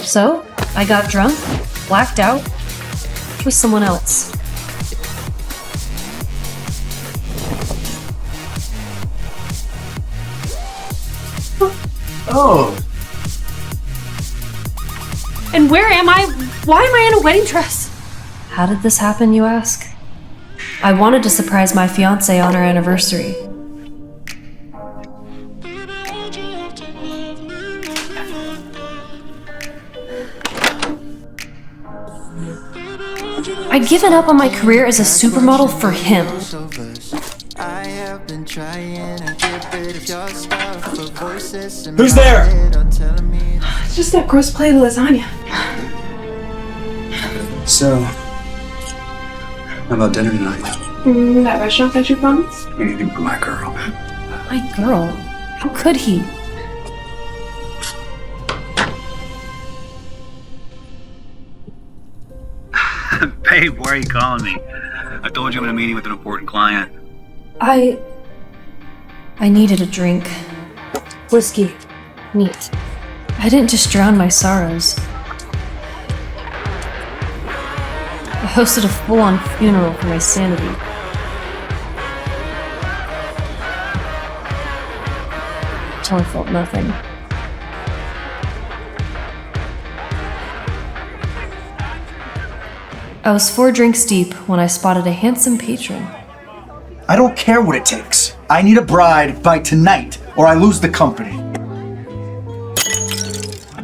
So, I got drunk, blacked out, with someone else. Oh. And where am I? Why am I in a wedding dress? How did this happen, you ask? I wanted to surprise my fiancé on our anniversary. I'd given up on my career as a supermodel for him. Who's there? It's just that gross plate of lasagna. So, how about dinner tonight? That restaurant that you promised? Anything for my girl. My girl? How could he? Babe, why are you calling me? I told you I'm in a meeting with an important client. I needed a drink. Whiskey. Neat. I didn't just drown my sorrows. I hosted a full-on funeral for my sanity. Until I felt nothing. I was 4 drinks deep when I spotted a handsome patron. I don't care what it takes. I need a bride by tonight, or I lose the company.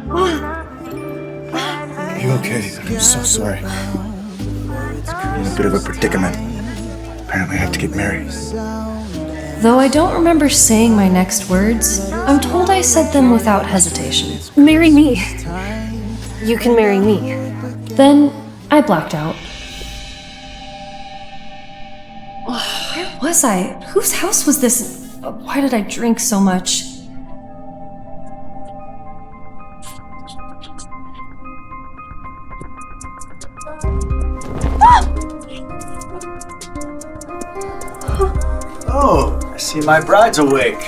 Are you okay? I'm so sorry. I'm in a bit of a predicament. Apparently I have to get married. Though I don't remember saying my next words, I'm told I said them without hesitation. Marry me. You can marry me. Then I blacked out. Where was I? Whose house was this? Why did I drink so much? Oh, I see my bride's awake.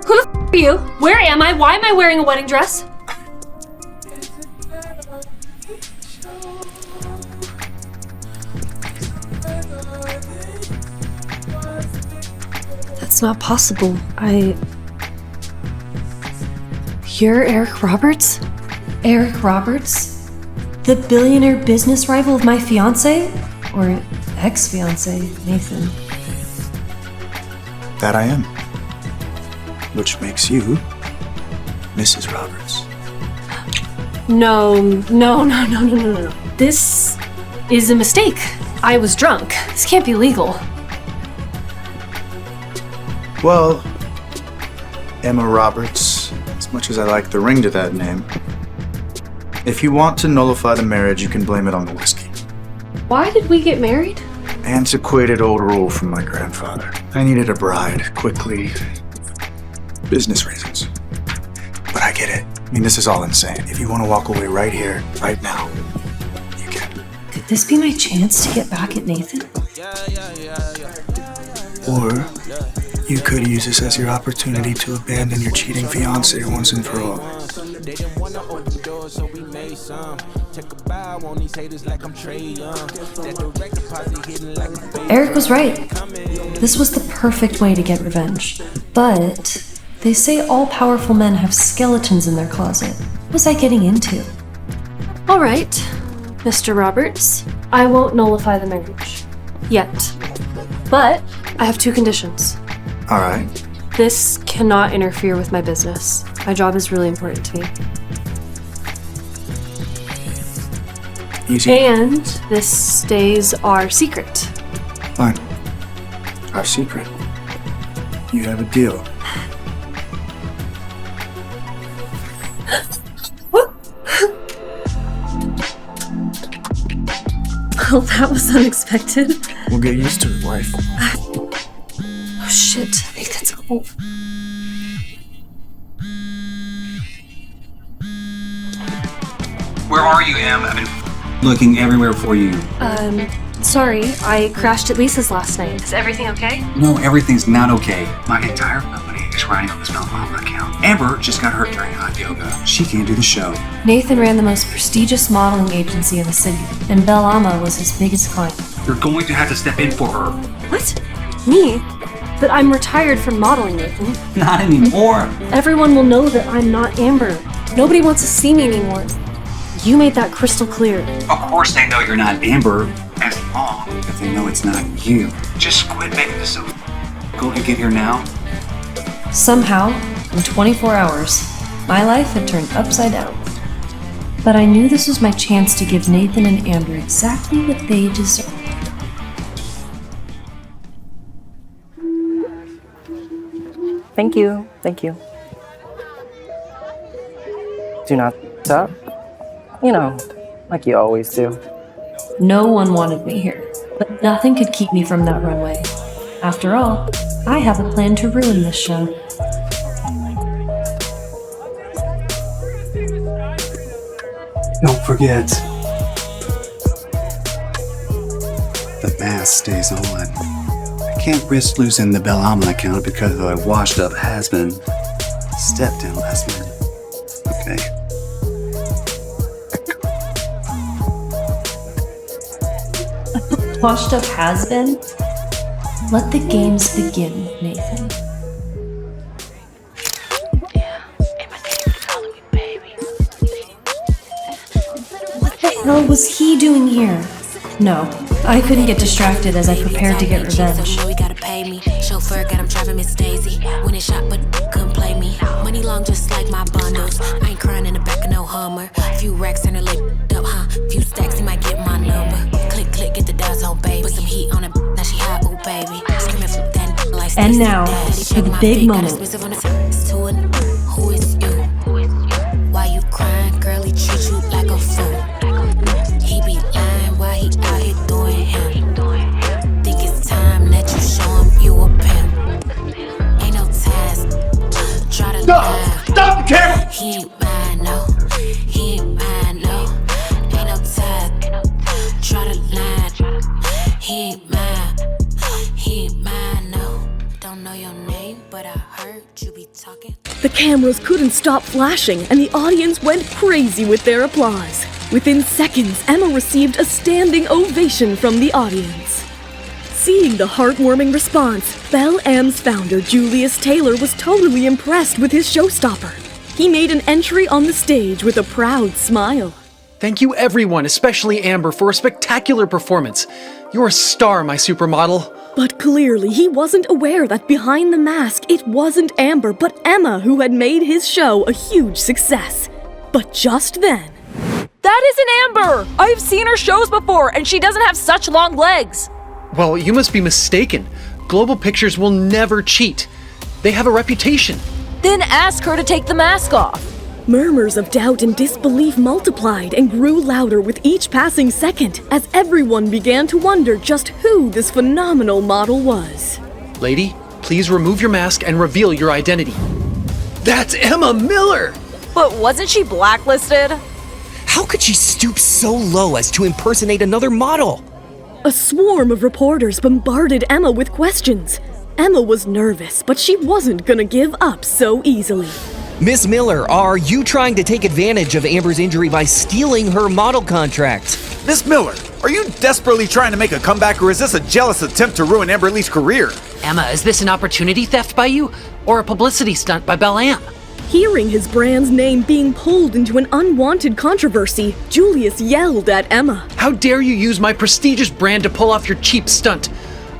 Who the f are you? Where am I? Why am I wearing a wedding dress? That's not possible. You're Eric Roberts? Eric Roberts? The billionaire business rival of my fiancé? Or ex-fiancé, Nathan? That I am. Which makes you Mrs. Roberts. No. This is a mistake. I was drunk. This can't be legal. Well, Emma Roberts, as much as I like the ring to that name, if you want to nullify the marriage, you can blame it on the whiskey. Why did we get married? Antiquated old rule from my grandfather. I needed a bride, quickly. Business reasons. But I get it. I mean, this is all insane. If you want to walk away right here, right now, you can. Could this be my chance to get back at Nathan? Or you could use this as your opportunity to abandon your cheating fiancé once and for all. Eric was right. This was the perfect way to get revenge. But they say all-powerful men have skeletons in their closet. What was I getting into? All right, Mr. Roberts. I won't nullify the marriage. Yet. But I have 2 conditions. All right. This cannot interfere with my business. My job is really important to me. Easy. And this stays our secret. Fine. Our secret. You have a deal. Well, that was unexpected. We'll get used to it, wife. Oh shit, I think that's cool. Where are you, Em? I've been looking everywhere for you. Sorry, I crashed at Lisa's last night. Is everything okay? No, everything's not okay. My entire company is She's running on this Belmama account. Amber just got hurt during hot yoga. She can't do the show. Nathan ran the most prestigious modeling agency in the city, and Bellama was his biggest client. You're going to have to step in for her. What? Me? But I'm retired from modeling, Nathan. Not anymore. Everyone will know that I'm not Amber. Nobody wants to see me anymore. You made that crystal clear. Of course they know you're not Amber, as long as they know it's not you. Just quit making this so go to get here now. Somehow, in 24 hours, my life had turned upside down. But I knew this was my chance to give Nathan and Amber exactly what they deserved. Thank you. Thank you. Do not stop. You know, like you always do. No one wanted me here, but nothing could keep me from that runway. After all, I have a plan to ruin this show. Don't forget, the mask stays on. I can't risk losing the Bellama account because of a washed-up has-been stepped in last minute. Okay. Washed up has been? Let the games begin, Nathan. What the hell was he doing here? No, I couldn't get distracted as I prepared to get revenge. Chauffeur got him driving Miss Daisy. When it shot, but couldn't play me. Money long, just like my bundles. I ain't crying in the back of no Hummer. Few racks and her lip up, huh? Few stacks, he might get my number. Click, click, get the dots on, baby. Put some heat on it, now she hot, ooh, baby. Screaming from that like Stacey. And now, for the big moment. Who is you? Why you crying, girl? He treat you like a fool. He be lying while he out here doing him. Think it's time that you show him you a pimp. Ain't no task. Try to lie. Stop the camera! He ain't mine, no. He ain't mine, no. Ain't no task. Try to lie. He ain't mine. He ain't mine, no. Don't know your name, but I heard you be talking. The cameras couldn't stop flashing, and the audience went crazy with their applause. Within seconds, Emma received a standing ovation from the audience. Seeing the heartwarming response, Belle Am's founder, Julius Taylor, was totally impressed with his showstopper. He made an entry on the stage with a proud smile. Thank you everyone, especially Amber, for a spectacular performance. You're a star, my supermodel. But clearly, he wasn't aware that behind the mask, it wasn't Amber, but Emma who had made his show a huge success. But just then... That isn't Amber! I've seen her shows before, and she doesn't have such long legs. Well, you must be mistaken. Global Pictures will never cheat. They have a reputation. Then ask her to take the mask off. Murmurs of doubt and disbelief multiplied and grew louder with each passing second as everyone began to wonder just who this phenomenal model was. Lady, please remove your mask and reveal your identity. That's Emma Miller! But wasn't she blacklisted? How could she stoop so low as to impersonate another model? A swarm of reporters bombarded Emma with questions. Emma was nervous, but she wasn't gonna give up so easily. Miss Miller, are you trying to take advantage of Amber's injury by stealing her model contract? Miss Miller, are you desperately trying to make a comeback, or is this a jealous attempt to ruin Amber Lee's career? Emma, is this an opportunity theft by you, or a publicity stunt by Belle Am? Hearing his brand's name being pulled into an unwanted controversy, Julius yelled at Emma. How dare you use my prestigious brand to pull off your cheap stunt?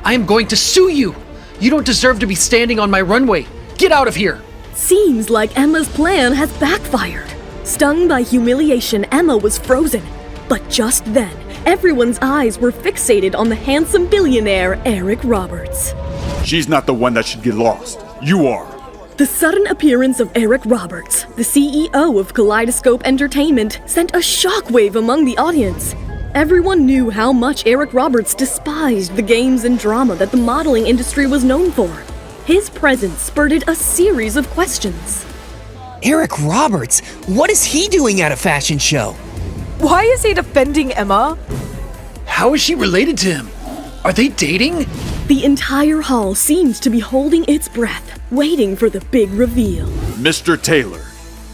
I am going to sue you! You don't deserve to be standing on my runway. Get out of here! Seems like Emma's plan has backfired. Stung by humiliation, Emma was frozen. But just then, everyone's eyes were fixated on the handsome billionaire Eric Roberts. She's not the one that should get lost. You are. The sudden appearance of Eric Roberts, the CEO of Kaleidoscope Entertainment, sent a shockwave among the audience. Everyone knew how much Eric Roberts despised the games and drama that the modeling industry was known for. His presence spurred a series of questions. Eric Roberts? What is he doing at a fashion show? Why is he defending Emma? How is she related to him? Are they dating? The entire hall seemed to be holding its breath, waiting for the big reveal. Mr. Taylor,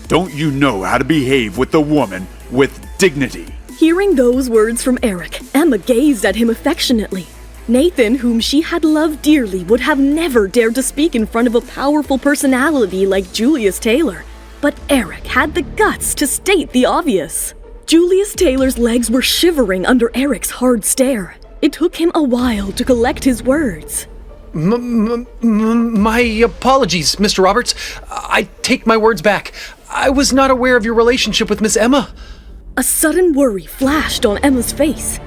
don't you know how to behave with a woman with dignity? Hearing those words from Eric, Emma gazed at him affectionately. Nathan, whom she had loved dearly, would have never dared to speak in front of a powerful personality like Julius Taylor. But Eric had the guts to state the obvious. Julius Taylor's legs were shivering under Eric's hard stare. It took him a while to collect his words. My apologies, Mr. Roberts. I take my words back. I was not aware of your relationship with Miss Emma. A sudden worry flashed on Emma's face.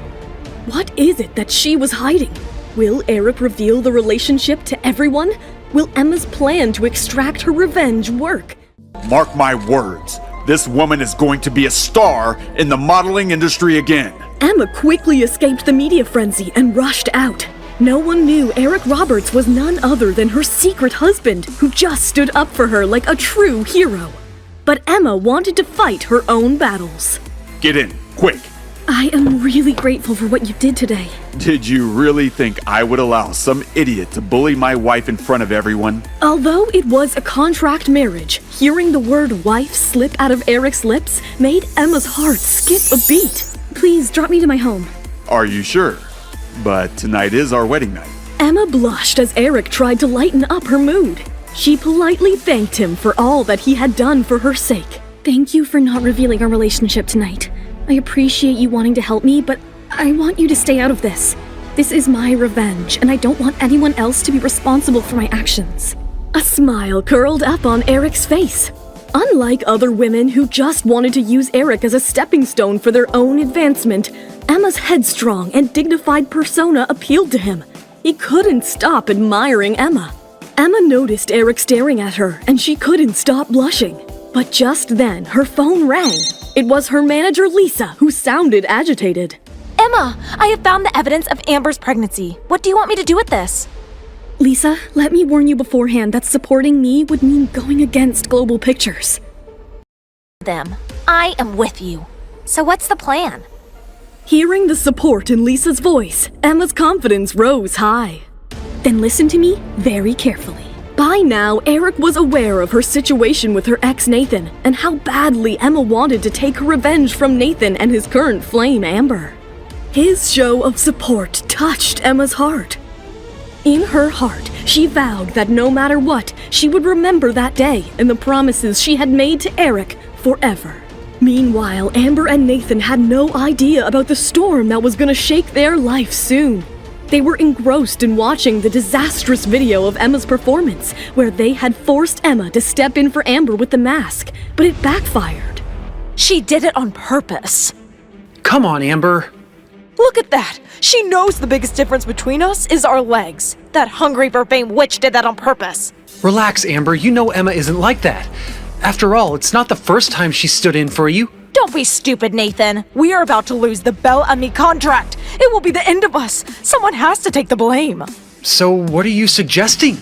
What is it that she was hiding? Will Eric reveal the relationship to everyone? Will Emma's plan to extract her revenge work? Mark my words. This woman is going to be a star in the modeling industry again. Emma quickly escaped the media frenzy and rushed out. No one knew Eric Roberts was none other than her secret husband, who just stood up for her like a true hero. But Emma wanted to fight her own battles. Get in, quick. I am really grateful for what you did today. Did you really think I would allow some idiot to bully my wife in front of everyone? Although it was a contract marriage, hearing the word wife slip out of Eric's lips made Emma's heart skip a beat. Please drop me to my home. Are you sure? But tonight is our wedding night. Emma blushed as Eric tried to lighten up her mood. She politely thanked him for all that he had done for her sake. Thank you for not revealing our relationship tonight. I appreciate you wanting to help me, but I want you to stay out of this. This is my revenge, and I don't want anyone else to be responsible for my actions. A smile curled up on Eric's face. Unlike other women who just wanted to use Eric as a stepping stone for their own advancement, Emma's headstrong and dignified persona appealed to him. He couldn't stop admiring Emma. Emma noticed Eric staring at her, and she couldn't stop blushing. But just then, her phone rang. It was her manager, Lisa, who sounded agitated. Emma, I have found the evidence of Amber's pregnancy. What do you want me to do with this? Lisa, let me warn you beforehand that supporting me would mean going against Global Pictures. I am with you. So what's the plan? Hearing the support in Lisa's voice, Emma's confidence rose high. Then listen to me very carefully. By now, Eric was aware of her situation with her ex Nathan and how badly Emma wanted to take her revenge from Nathan and his current flame, Amber. His show of support touched Emma's heart. In her heart, she vowed that no matter what, she would remember that day and the promises she had made to Eric forever. Meanwhile, Amber and Nathan had no idea about the storm that was going to shake their life soon. They were engrossed in watching the disastrous video of Emma's performance, where they had forced Emma to step in for Amber with the mask, but it backfired. She did it on purpose. Come on, Amber. Look at that! She knows the biggest difference between us is our legs. That hungry for fame witch did that on purpose. Relax, Amber. You know Emma isn't like that. After all, it's not the first time she stood in for you. Don't be stupid, Nathan. We are about to lose the Belle and me contract. It will be the end of us. Someone has to take the blame. So what are you suggesting?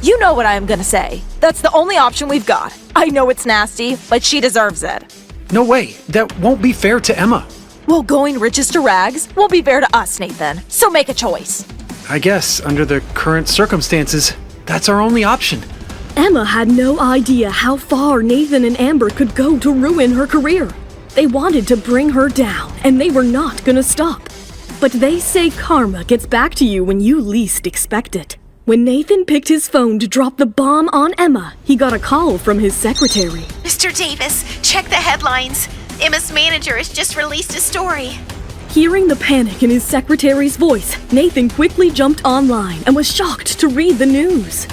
You know what I am gonna say. That's the only option we've got. I know it's nasty, but she deserves it. No way. That won't be fair to Emma. Well, going riches to rags won't be fair to us, Nathan. So make a choice. I guess, under the current circumstances, that's our only option. Emma had no idea how far Nathan and Amber could go to ruin her career. They wanted to bring her down, and they were not gonna stop. But they say karma gets back to you when you least expect it. When Nathan picked his phone to drop the bomb on Emma, he got a call from his secretary. Mr. Davis, check the headlines. Emma's manager has just released a story. Hearing the panic in his secretary's voice, Nathan quickly jumped online and was shocked to read the news.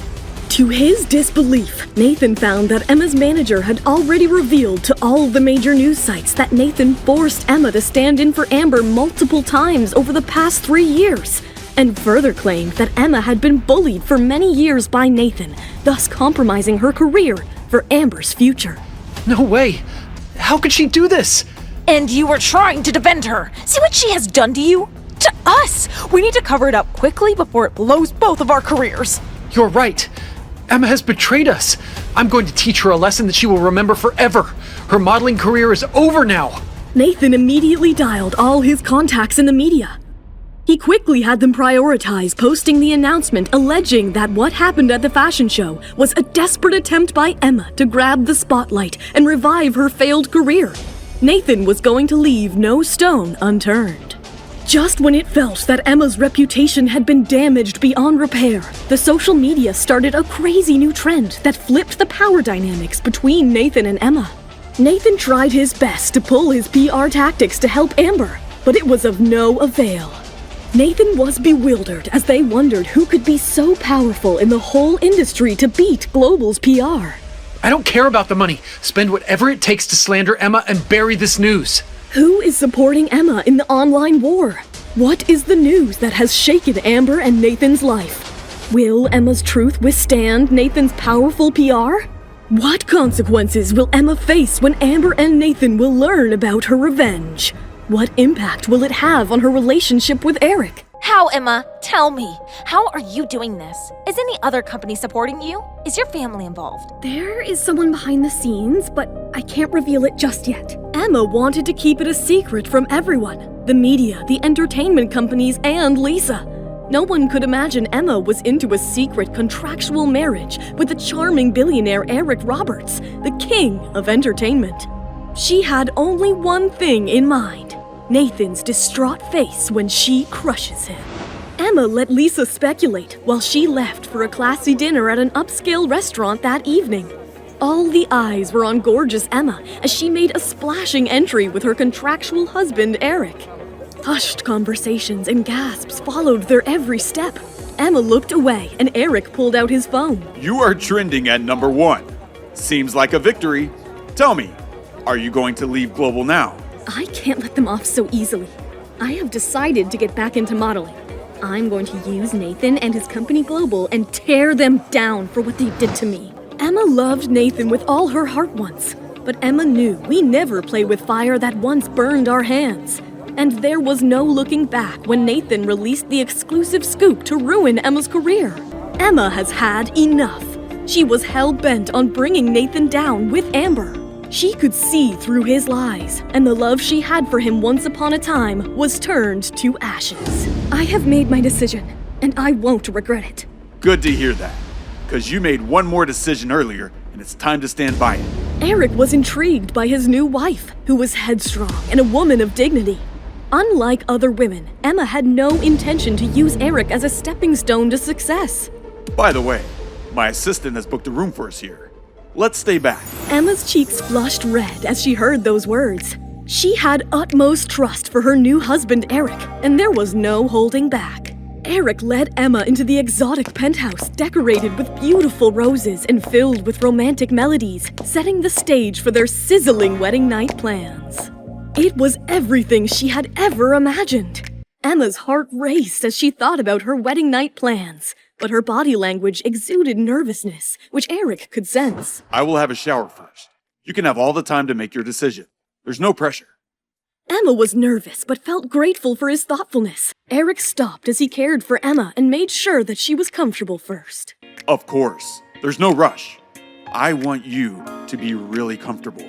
To his disbelief, Nathan found that Emma's manager had already revealed to all the major news sites that Nathan forced Emma to stand in for Amber multiple times over the past 3 years, and further claimed that Emma had been bullied for many years by Nathan, thus compromising her career for Amber's future. No way! How could she do this? And you were trying to defend her. See what she has done to you? To us! We need to cover it up quickly before it blows both of our careers. You're right. Emma has betrayed us. I'm going to teach her a lesson that she will remember forever. Her modeling career is over now. Nathan immediately dialed all his contacts in the media. He quickly had them prioritize posting the announcement alleging that what happened at the fashion show was a desperate attempt by Emma to grab the spotlight and revive her failed career. Nathan was going to leave no stone unturned. Just when it felt that Emma's reputation had been damaged beyond repair, the social media started a crazy new trend that flipped the power dynamics between Nathan and Emma. Nathan tried his best to pull his PR tactics to help Amber, but it was of no avail. Nathan was bewildered as they wondered who could be so powerful in the whole industry to beat Global's PR. I don't care about the money. Spend whatever it takes to slander Emma and bury this news. Who is supporting Emma in the online war? What is the news that has shaken Amber and Nathan's life? Will Emma's truth withstand Nathan's powerful PR? What consequences will Emma face when Amber and Nathan will learn about her revenge? What impact will it have on her relationship with Eric? How, Emma? Tell me. How are you doing this? Is any other company supporting you? Is your family involved? There is someone behind the scenes, but I can't reveal it just yet. Emma wanted to keep it a secret from everyone. The media, the entertainment companies, and Lisa. No one could imagine Emma was into a secret contractual marriage with the charming billionaire Eric Roberts, the king of entertainment. She had only one thing in mind: Nathan's distraught face when she crushes him. Emma let Lisa speculate while she left for a classy dinner at an upscale restaurant that evening. All the eyes were on gorgeous Emma as she made a splashing entry with her contractual husband, Eric. Hushed conversations and gasps followed their every step. Emma looked away and Eric pulled out his phone. You are trending at number 1. Seems like a victory. Tell me, are you going to leave Global now? I can't let them off so easily. I have decided to get back into modeling. I'm going to use Nathan and his company Global and tear them down for what they did to me. Emma loved Nathan with all her heart once, but Emma knew we never play with fire that once burned our hands. And there was no looking back when Nathan released the exclusive scoop to ruin Emma's career. Emma has had enough. She was hell-bent on bringing Nathan down with Amber. She could see through his lies, and the love she had for him once upon a time was turned to ashes. I have made my decision, and I won't regret it. Good to hear that, because you made one more decision earlier, and it's time to stand by it. Eric was intrigued by his new wife, who was headstrong and a woman of dignity. Unlike other women, Emma had no intention to use Eric as a stepping stone to success. By the way, my assistant has booked a room for us here. Let's stay back. Emma's cheeks flushed red as she heard those words. She had utmost trust for her new husband, Eric, and there was no holding back. Eric led Emma into the exotic penthouse, decorated with beautiful roses and filled with romantic melodies, setting the stage for their sizzling wedding night plans. It was everything she had ever imagined. Emma's heart raced as she thought about her wedding night plans, but her body language exuded nervousness, which Eric could sense. I will have a shower first. You can have all the time to make your decision. There's no pressure. Emma was nervous, but felt grateful for his thoughtfulness. Eric stopped as he cared for Emma and made sure that she was comfortable first. Of course. There's no rush. I want you to be really comfortable.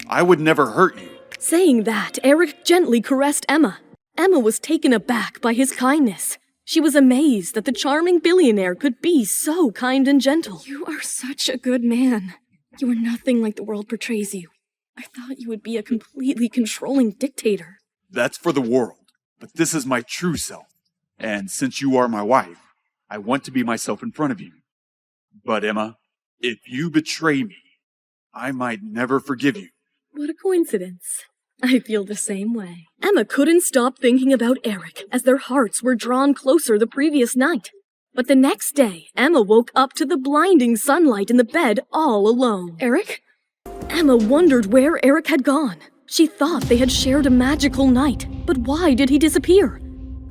I would never hurt you. Saying that, Eric gently caressed Emma. Emma was taken aback by his kindness. She was amazed that the charming billionaire could be so kind and gentle. You are such a good man. You are nothing like the world portrays you. I thought you would be a completely controlling dictator. That's for the world, but this is my true self. And since you are my wife, I want to be myself in front of you. But Emma, if you betray me, I might never forgive you. What a coincidence. I feel the same way. Emma couldn't stop thinking about Eric as their hearts were drawn closer the previous night. But the next day, Emma woke up to the blinding sunlight in the bed all alone. Eric? Emma wondered where Eric had gone. She thought they had shared a magical night, but why did he disappear?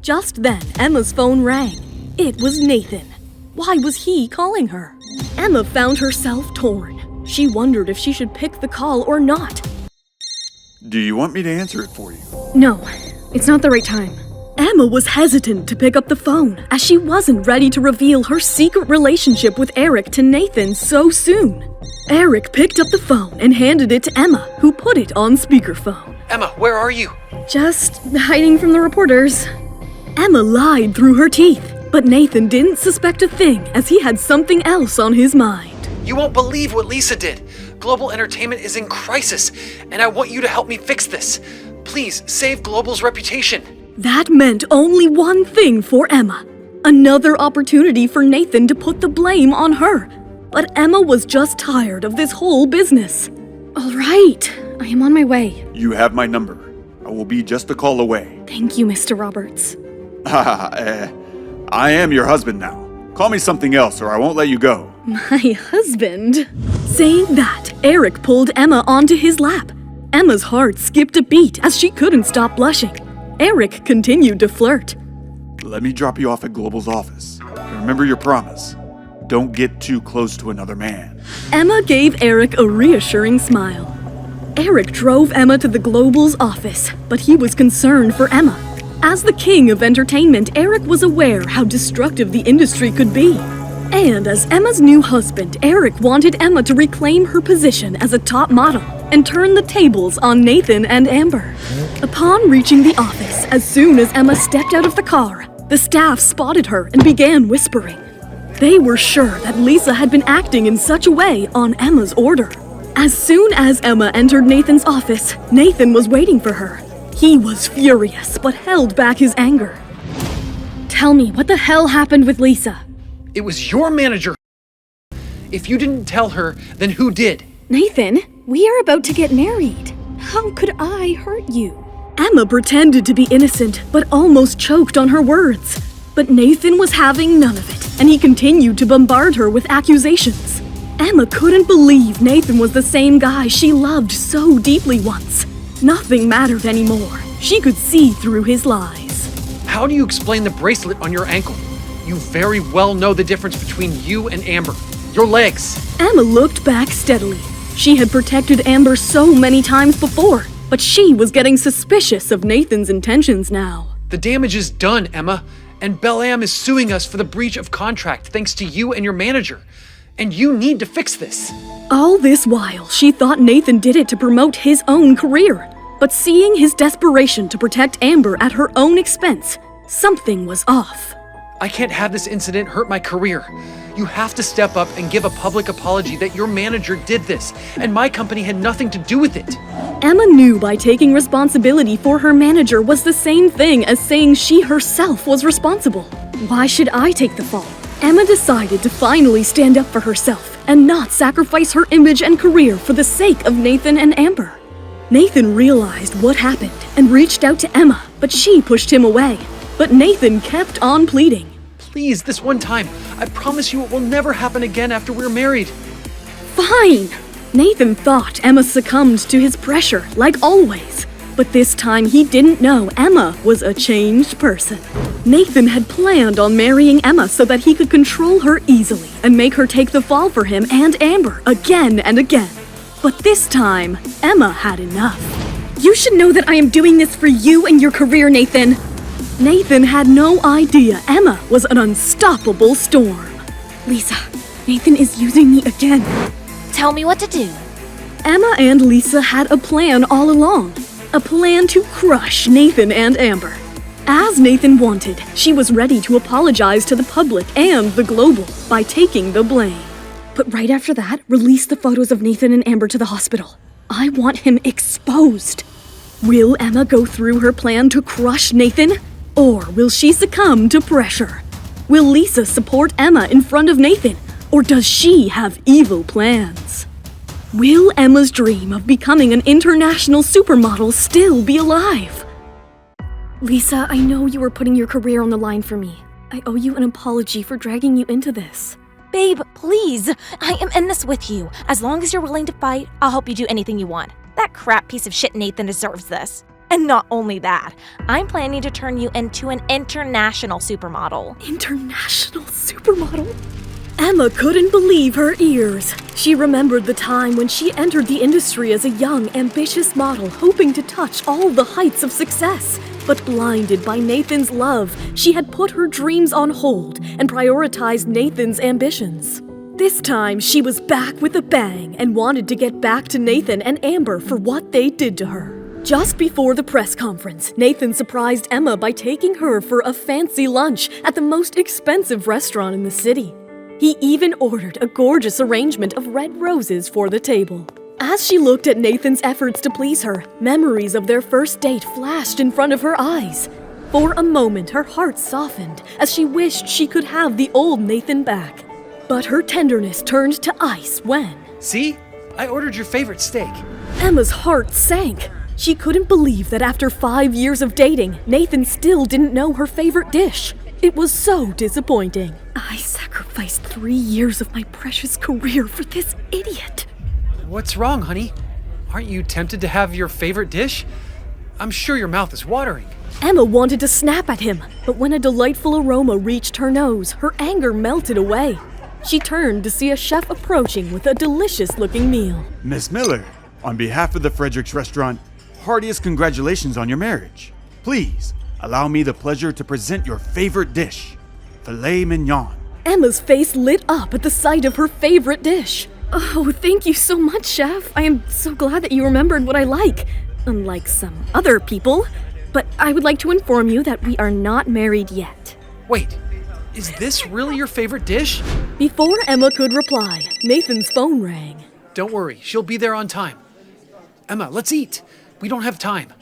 Just then, Emma's phone rang. It was Nathan. Why was he calling her? Emma found herself torn. She wondered if she should pick the call or not. Do you want me to answer it for you? No, it's not the right time. Emma was hesitant to pick up the phone, as she wasn't ready to reveal her secret relationship with Eric to Nathan so soon. Eric picked up the phone and handed it to Emma, who put it on speakerphone. Emma, where are you? Just hiding from the reporters. Emma lied through her teeth, but Nathan didn't suspect a thing as he had something else on his mind. You won't believe what Lisa did. Global entertainment is in crisis, and I want you to help me fix this. Please, save Global's reputation. That meant only one thing for Emma. Another opportunity for Nathan to put the blame on her. But Emma was just tired of this whole business. All right, I am on my way. You have my number. I will be just a call away. Thank you, Mr. Roberts. I am your husband now. Call me something else or I won't let you go. My husband? Saying that, Eric pulled Emma onto his lap. Emma's heart skipped a beat as she couldn't stop blushing. Eric continued to flirt. Let me drop you off at Global's office. Remember your promise. Don't get too close to another man. Emma gave Eric a reassuring smile. Eric drove Emma to the Global's office, but he was concerned for Emma. As the king of entertainment, Eric was aware how destructive the industry could be. And as Emma's new husband, Eric wanted Emma to reclaim her position as a top model and turn the tables on Nathan and Amber. Upon reaching the office, as soon as Emma stepped out of the car, the staff spotted her and began whispering. They were sure that Lisa had been acting in such a way on Emma's order. As soon as Emma entered Nathan's office, Nathan was waiting for her. He was furious, but held back his anger. Tell me, what the hell happened with Lisa? It was your manager. If you didn't tell her, then who did? Nathan, we are about to get married. How could I hurt you? Emma pretended to be innocent, but almost choked on her words. But Nathan was having none of it, and he continued to bombard her with accusations. Emma couldn't believe Nathan was the same guy she loved so deeply once. Nothing mattered anymore. She could see through his lies. How do you explain the bracelet on your ankle? You very well know the difference between you and Amber. Your legs. Emma looked back steadily. She had protected Amber so many times before, but she was getting suspicious of Nathan's intentions now. The damage is done, Emma, and Bel-Am is suing us for the breach of contract thanks to you and your manager. And you need to fix this. All this while, she thought Nathan did it to promote his own career. But seeing his desperation to protect Amber at her own expense, something was off. I can't have this incident hurt my career. You have to step up and give a public apology that your manager did this, and my company had nothing to do with it. Emma knew by taking responsibility for her manager was the same thing as saying she herself was responsible. Why should I take the fall? Emma decided to finally stand up for herself and not sacrifice her image and career for the sake of Nathan and Amber. Nathan realized what happened and reached out to Emma, but she pushed him away. But Nathan kept on pleading. Please, this one time. I promise you it will never happen again after we're married. Fine! Nathan thought Emma succumbed to his pressure, like always. But this time he didn't know Emma was a changed person. Nathan had planned on marrying Emma so that he could control her easily and make her take the fall for him and Amber again and again. But this time, Emma had enough. You should know that I am doing this for you and your career, Nathan. Nathan had no idea Emma was an unstoppable storm. Lisa, Nathan is using me again. Tell me what to do. Emma and Lisa had a plan all along. A plan to crush Nathan and Amber. As Nathan wanted, she was ready to apologize to the public and the Global by taking the blame. But right after that, release the photos of Nathan and Amber to the hospital. I want him exposed. Will Emma go through her plan to crush Nathan? Or will she succumb to pressure? Will Lisa support Emma in front of Nathan? Or does she have evil plans? Will Emma's dream of becoming an international supermodel still be alive? Lisa, I know you were putting your career on the line for me. I owe you an apology for dragging you into this. Babe, please. I am in this with you. As long as you're willing to fight, I'll help you do anything you want. That crap piece of shit Nathan deserves this. And not only that, I'm planning to turn you into an international supermodel. International supermodel? Emma couldn't believe her ears. She remembered the time when she entered the industry as a young, ambitious model, hoping to touch all the heights of success. But blinded by Nathan's love, she had put her dreams on hold and prioritized Nathan's ambitions. This time, she was back with a bang and wanted to get back to Nathan and Amber for what they did to her. Just before the press conference, Nathan surprised Emma by taking her for a fancy lunch at the most expensive restaurant in the city. He even ordered a gorgeous arrangement of red roses for the table. As she looked at Nathan's efforts to please her, memories of their first date flashed in front of her eyes. For a moment, her heart softened as she wished she could have the old Nathan back. But her tenderness turned to ice when... See? I ordered your favorite steak. Emma's heart sank. She couldn't believe that after 5 years of dating, Nathan still didn't know her favorite dish. It was so disappointing. I sacrificed 3 years of my precious career for this idiot. What's wrong, honey? Aren't you tempted to have your favorite dish? I'm sure your mouth is watering. Emma wanted to snap at him, but when a delightful aroma reached her nose, her anger melted away. She turned to see a chef approaching with a delicious-looking meal. Miss Miller, on behalf of the Frederick's Restaurant, heartiest congratulations on your marriage. Please, allow me the pleasure to present your favorite dish, filet mignon. Emma's face lit up at the sight of her favorite dish. Oh, thank you so much, Chef. I am so glad that you remembered what I like, unlike some other people. But I would like to inform you that we are not married yet. Wait, is this really your favorite dish? Before Emma could reply, Nathan's phone rang. Don't worry, she'll be there on time. Emma, let's eat. We don't have time.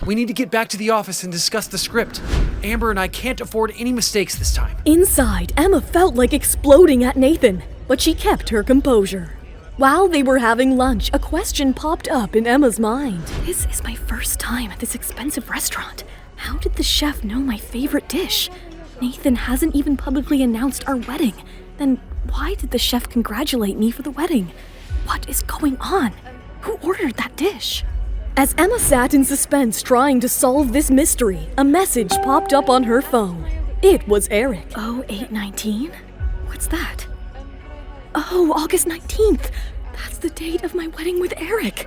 We need to get back to the office and discuss the script. Amber and I can't afford any mistakes this time. Inside, Emma felt like exploding at Nathan, but she kept her composure. While they were having lunch, a question popped up in Emma's mind. This is my first time at this expensive restaurant. How did the chef know my favorite dish? Nathan hasn't even publicly announced our wedding. Then why did the chef congratulate me for the wedding? What is going on? Who ordered that dish? As Emma sat in suspense trying to solve this mystery, a message popped up on her phone. It was Eric. 0819? What's that? Oh, August 19th. That's the date of my wedding with Eric.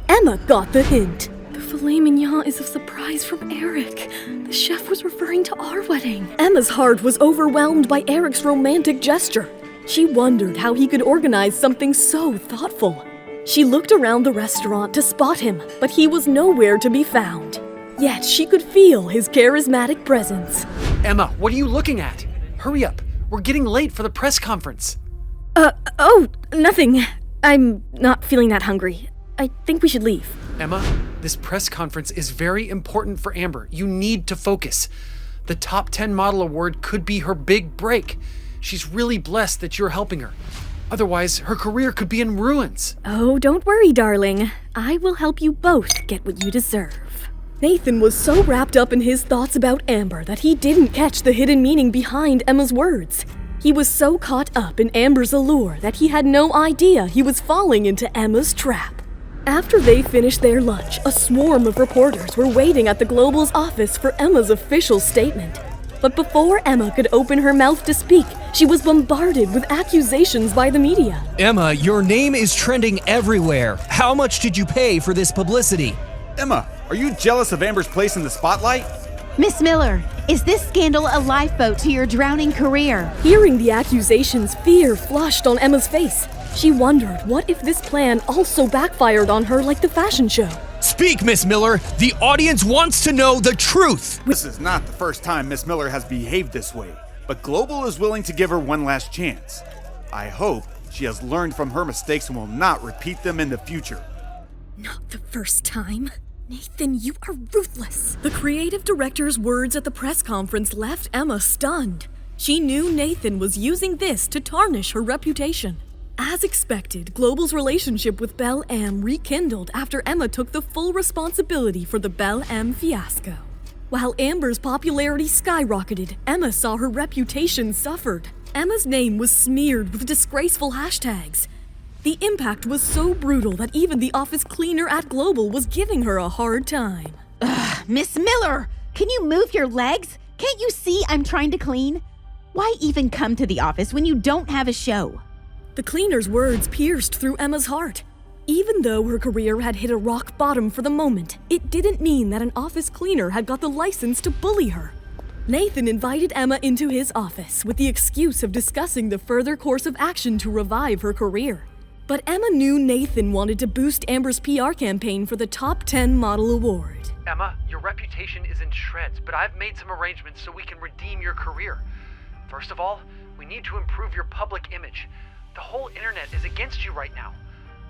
Emma got the hint. The filet mignon is a surprise from Eric. The chef was referring to our wedding. Emma's heart was overwhelmed by Eric's romantic gesture. She wondered how he could organize something so thoughtful. She looked around the restaurant to spot him, but he was nowhere to be found. Yet she could feel his charismatic presence. Emma, what are you looking at? Hurry up. We're getting late for the press conference. Nothing. I'm not feeling that hungry. I think we should leave. Emma, this press conference is very important for Amber. You need to focus. The Top 10 Model Award could be her big break. She's really blessed that you're helping her. Otherwise, her career could be in ruins. Oh, don't worry, darling. I will help you both get what you deserve. Nathan was so wrapped up in his thoughts about Amber that he didn't catch the hidden meaning behind Emma's words. He was so caught up in Amber's allure that he had no idea he was falling into Emma's trap. After they finished their lunch, a swarm of reporters were waiting at the Global's office for Emma's official statement. But before Emma could open her mouth to speak, she was bombarded with accusations by the media. Emma, your name is trending everywhere. How much did you pay for this publicity? Emma, are you jealous of Amber's place in the spotlight? Miss Miller, is this scandal a lifeboat to your drowning career? Hearing the accusations, fear flushed on Emma's face. She wondered what if this plan also backfired on her like the fashion show. Speak, Miss Miller. The audience wants to know the truth. This is not the first time Miss Miller has behaved this way, but Global is willing to give her one last chance. I hope she has learned from her mistakes and will not repeat them in the future. Not the first time. Nathan, you are ruthless. The creative director's words at the press conference left Emma stunned. She knew Nathan was using this to tarnish her reputation. As expected, Global's relationship with Belle M rekindled after Emma took the full responsibility for the Belle M fiasco. While Amber's popularity skyrocketed, Emma saw her reputation suffered. Emma's name was smeared with disgraceful hashtags. The impact was so brutal that even the office cleaner at Global was giving her a hard time. Ugh, Miss Miller, can you move your legs? Can't you see I'm trying to clean? Why even come to the office when you don't have a show? The cleaner's words pierced through Emma's heart. Even though her career had hit a rock bottom for the moment, it didn't mean that an office cleaner had got the license to bully her. Nathan invited Emma into his office with the excuse of discussing the further course of action to revive her career. But Emma knew Nathan wanted to boost Amber's PR campaign for the Top 10 Model Award. Emma, your reputation is in shreds, but I've made some arrangements so we can redeem your career. First of all, we need to improve your public image. The whole internet is against you right now.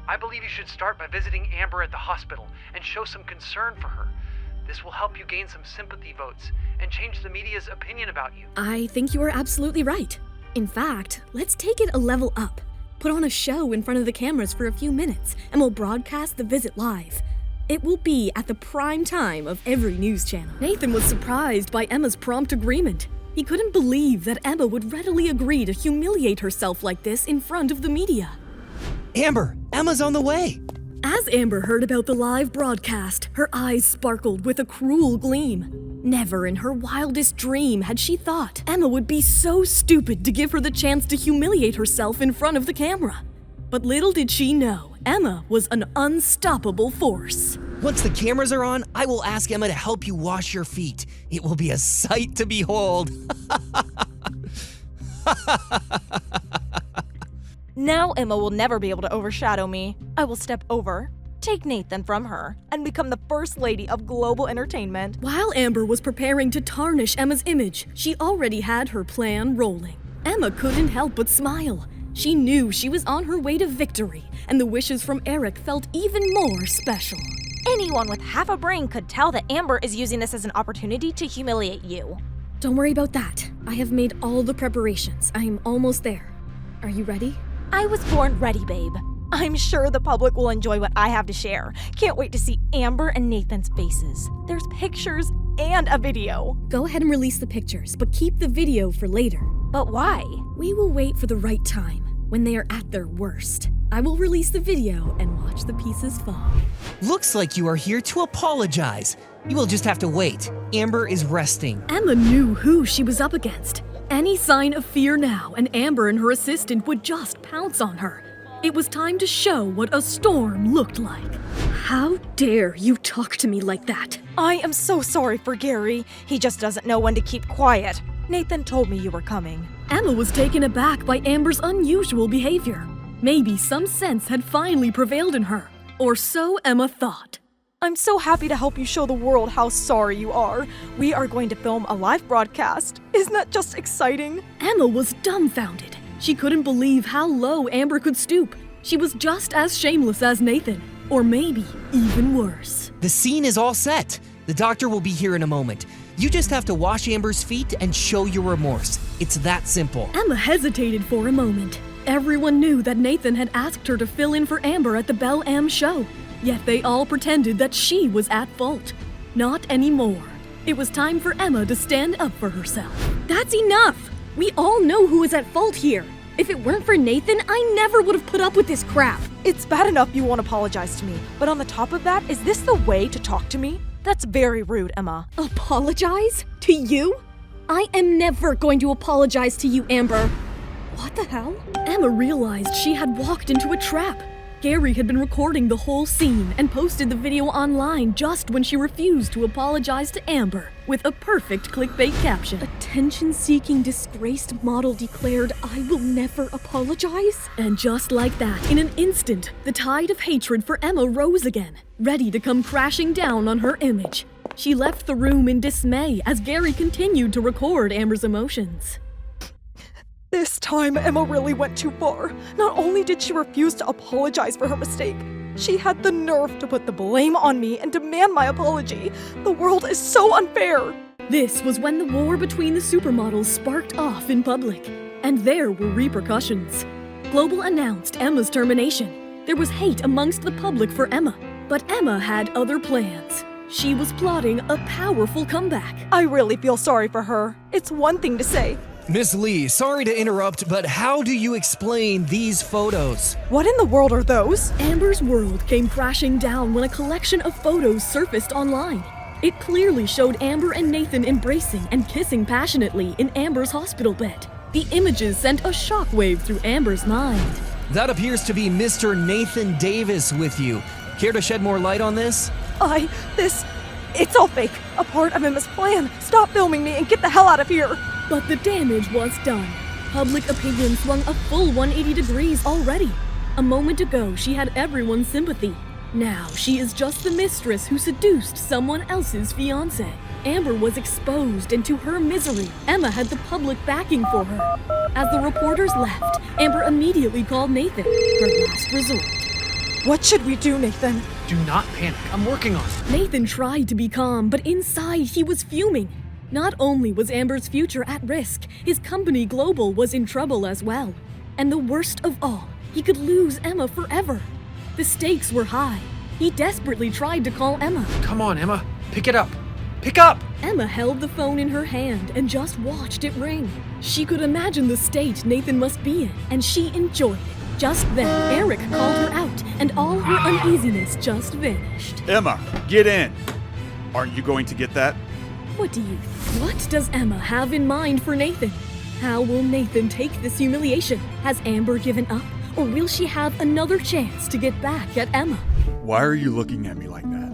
I believe you should start by visiting Amber at the hospital and show some concern for her. This will help you gain some sympathy votes and change the media's opinion about you. I think you are absolutely right. In fact, let's take it a level up. Put on a show in front of the cameras for a few minutes, and we'll broadcast the visit live. It will be at the prime time of every news channel. Nathan was surprised by Emma's prompt agreement. He couldn't believe that Emma would readily agree to humiliate herself like this in front of the media. Amber, Emma's on the way. As Amber heard about the live broadcast, her eyes sparkled with a cruel gleam. Never in her wildest dream had she thought Emma would be so stupid to give her the chance to humiliate herself in front of the camera. But little did she know, Emma was an unstoppable force. Once the cameras are on, I will ask Emma to help you wash your feet. It will be a sight to behold. Now Emma will never be able to overshadow me. I will step over, take Nathan from her, and become the first lady of global entertainment. While Amber was preparing to tarnish Emma's image, she already had her plan rolling. Emma couldn't help but smile. She knew she was on her way to victory, and the wishes from Eric felt even more special. Anyone with half a brain could tell that Amber is using this as an opportunity to humiliate you. Don't worry about that. I have made all the preparations. I am almost there. Are you ready? I was born ready, babe. I'm sure the public will enjoy what I have to share. Can't wait to see Amber and Nathan's faces. There's pictures and a video. Go ahead and release the pictures, but keep the video for later. But why? We will wait for the right time, when they are at their worst. I will release the video and watch the pieces fall. Looks like you are here to apologize. You will just have to wait. Amber is resting. Emma knew who she was up against. Any sign of fear now, and Amber and her assistant would just pounce on her. It was time to show what a storm looked like. How dare you talk to me like that? I am so sorry for Gary. He just doesn't know when to keep quiet. Nathan told me you were coming. Emma was taken aback by Amber's unusual behavior. Maybe some sense had finally prevailed in her, or so Emma thought. I'm so happy to help you show the world how sorry you are. We are going to film a live broadcast. Isn't that just exciting? Emma was dumbfounded. She couldn't believe how low Amber could stoop. She was just as shameless as Nathan, or maybe even worse. The scene is all set. The doctor will be here in a moment. You just have to wash Amber's feet and show your remorse. It's that simple. Emma hesitated for a moment. Everyone knew that Nathan had asked her to fill in for Amber at the Belle M show. Yet they all pretended that she was at fault. Not anymore. It was time for Emma to stand up for herself. That's enough! We all know who is at fault here. If it weren't for Nathan, I never would have put up with this crap. It's bad enough you won't apologize to me, but on the top of that, is this the way to talk to me? That's very rude, Emma. Apologize? To you? I am never going to apologize to you, Amber. What the hell? Emma realized she had walked into a trap. Gary had been recording the whole scene and posted the video online just when she refused to apologize to Amber with a perfect clickbait caption. Attention-seeking disgraced model declared, "I will never apologize." And just like that, in an instant, the tide of hatred for Emma rose again, ready to come crashing down on her image. She left the room in dismay as Gary continued to record Amber's emotions. This time, Emma really went too far. Not only did she refuse to apologize for her mistake, she had the nerve to put the blame on me and demand my apology. The world is so unfair. This was when the war between the supermodels sparked off in public, and there were repercussions. Global announced Emma's termination. There was hate amongst the public for Emma, but Emma had other plans. She was plotting a powerful comeback. I really feel sorry for her. It's one thing to say, Miss Lee, sorry to interrupt, but how do you explain these photos? what in the world are those? Amber's world came crashing down when a collection of photos surfaced online. It clearly showed Amber and Nathan embracing and kissing passionately in Amber's hospital bed. The images sent a shockwave through Amber's mind. That appears to be Mr. Nathan Davis with you. Care to shed more light on this? It's all fake. A part of Emma's plan. Stop filming me and get the hell out of here. But the damage was done. Public opinion swung a full 180 degrees already. A moment ago, she had everyone's sympathy. Now, she is just the mistress who seduced someone else's fiancé. Amber was exposed, and to her misery, Emma had the public backing for her. As the reporters left, Amber immediately called Nathan, her last resort. What should we do, Nathan? Do not panic. I'm working on it. Nathan tried to be calm, but inside he was fuming. Not only was Amber's future at risk, his company Global was in trouble as well. And the worst of all, he could lose Emma forever. The stakes were high. He desperately tried to call Emma. Come on, Emma. Pick it up. Pick up! Emma held the phone in her hand and just watched it ring. She could imagine the state Nathan must be in, and she enjoyed it. Just then, Eric called her out, and all her uneasiness just vanished. Emma, get in! Aren't you going to get that? What does Emma have in mind for Nathan? How will Nathan take this humiliation? Has Amber given up, or will she have another chance to get back at Emma? Why are you looking at me like that?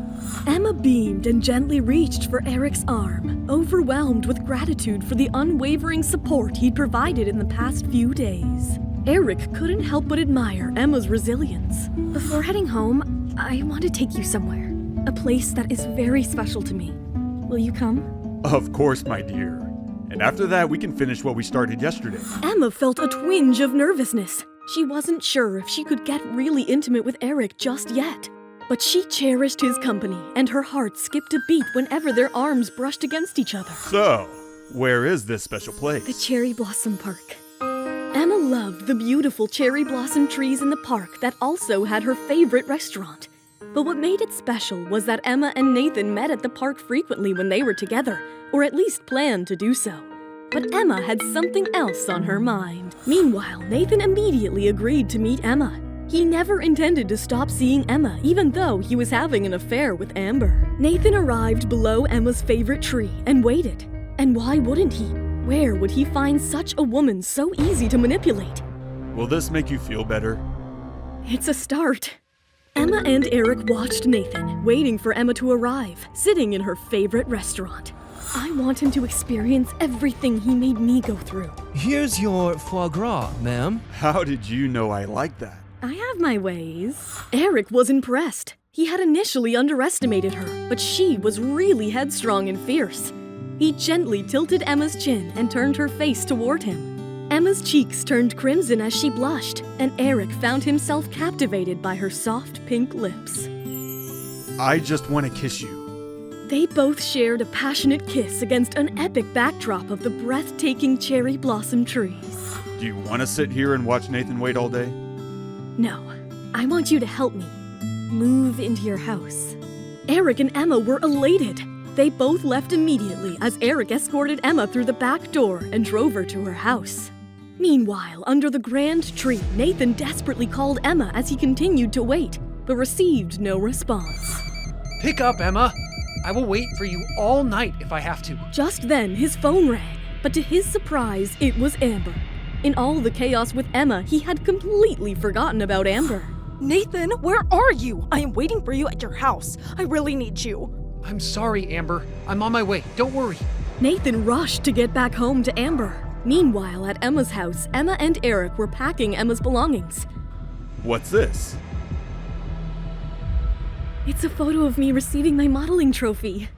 Emma beamed and gently reached for Eric's arm, overwhelmed with gratitude for the unwavering support he'd provided in the past few days. Eric couldn't help but admire Emma's resilience. Before heading home, I want to take you somewhere. A place that is very special to me. Will you come? Of course, my dear. And after that, we can finish what we started yesterday. Emma felt a twinge of nervousness. She wasn't sure if she could get really intimate with Eric just yet. But she cherished his company, and her heart skipped a beat whenever their arms brushed against each other. So, where is this special place? The Cherry Blossom Park. Emma loved the beautiful cherry blossom trees in the park that also had her favorite restaurant. But what made it special was that Emma and Nathan met at the park frequently when they were together, or at least planned to do so. But Emma had something else on her mind. Meanwhile, Nathan immediately agreed to meet Emma. He never intended to stop seeing Emma, even though he was having an affair with Amber. Nathan arrived below Emma's favorite tree and waited. And why wouldn't he? Where would he find such a woman so easy to manipulate? Will this make you feel better? It's a start. Emma and Eric watched Nathan, waiting for Emma to arrive, sitting in her favorite restaurant. I want him to experience everything he made me go through. Here's your foie gras, ma'am. How did you know I like that? I have my ways. Eric was impressed. He had initially underestimated her, but she was really headstrong and fierce. He gently tilted Emma's chin and turned her face toward him. Emma's cheeks turned crimson as she blushed, and Eric found himself captivated by her soft pink lips. I just want to kiss you. They both shared a passionate kiss against an epic backdrop of the breathtaking cherry blossom trees. Do you want to sit here and watch Nathan wait all day? No, I want you to help me. Move into your house. Eric and Emma were elated. They both left immediately as Eric escorted Emma through the back door and drove her to her house. Meanwhile, under the grand tree, Nathan desperately called Emma as he continued to wait, but received no response. Pick up, Emma. I will wait for you all night if I have to. Just then, his phone rang, but to his surprise, it was Amber. In all the chaos with Emma, he had completely forgotten about Amber. Nathan, where are you? I am waiting for you at your house. I really need you. I'm sorry, Amber. I'm on my way. Don't worry. Nathan rushed to get back home to Amber. Meanwhile, at Emma's house, Emma and Eric were packing Emma's belongings. What's this? It's a photo of me receiving my modeling trophy.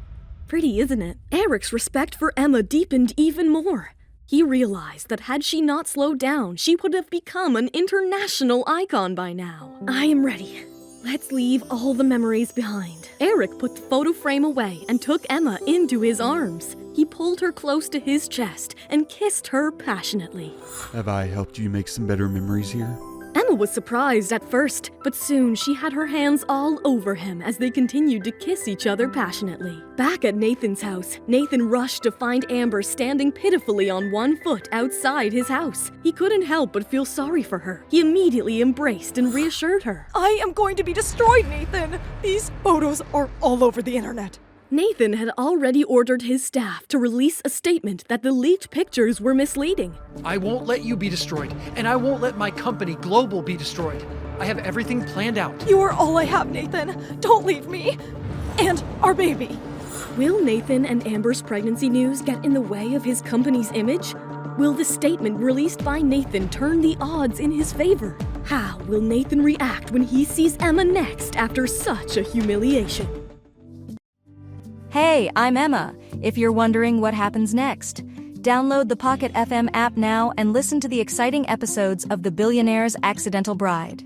Pretty, isn't it? Eric's respect for Emma deepened even more. He realized that had she not slowed down, she would have become an international icon by now. I am ready. Let's leave all the memories behind. Eric put the photo frame away and took Emma into his arms. He pulled her close to his chest and kissed her passionately. Have I helped you make some better memories here? Emma was surprised at first, but soon she had her hands all over him as they continued to kiss each other passionately. Back at Nathan's house, Nathan rushed to find Amber standing pitifully on one foot outside his house. He couldn't help but feel sorry for her. He immediately embraced and reassured her. I am going to be destroyed, Nathan. These photos are all over the internet. Nathan had already ordered his staff to release a statement that the leaked pictures were misleading. I won't let you be destroyed, and I won't let my company, Global, be destroyed. I have everything planned out. You are all I have, Nathan. Don't leave me. And our baby. Will Nathan and Amber's pregnancy news get in the way of his company's image? Will the statement released by Nathan turn the odds in his favor? How will Nathan react when he sees Emma next after such a humiliation? Hey, I'm Emma. If you're wondering what happens next, download the Pocketfm app now and listen to the exciting episodes of The Billionaire's Accidental Bride.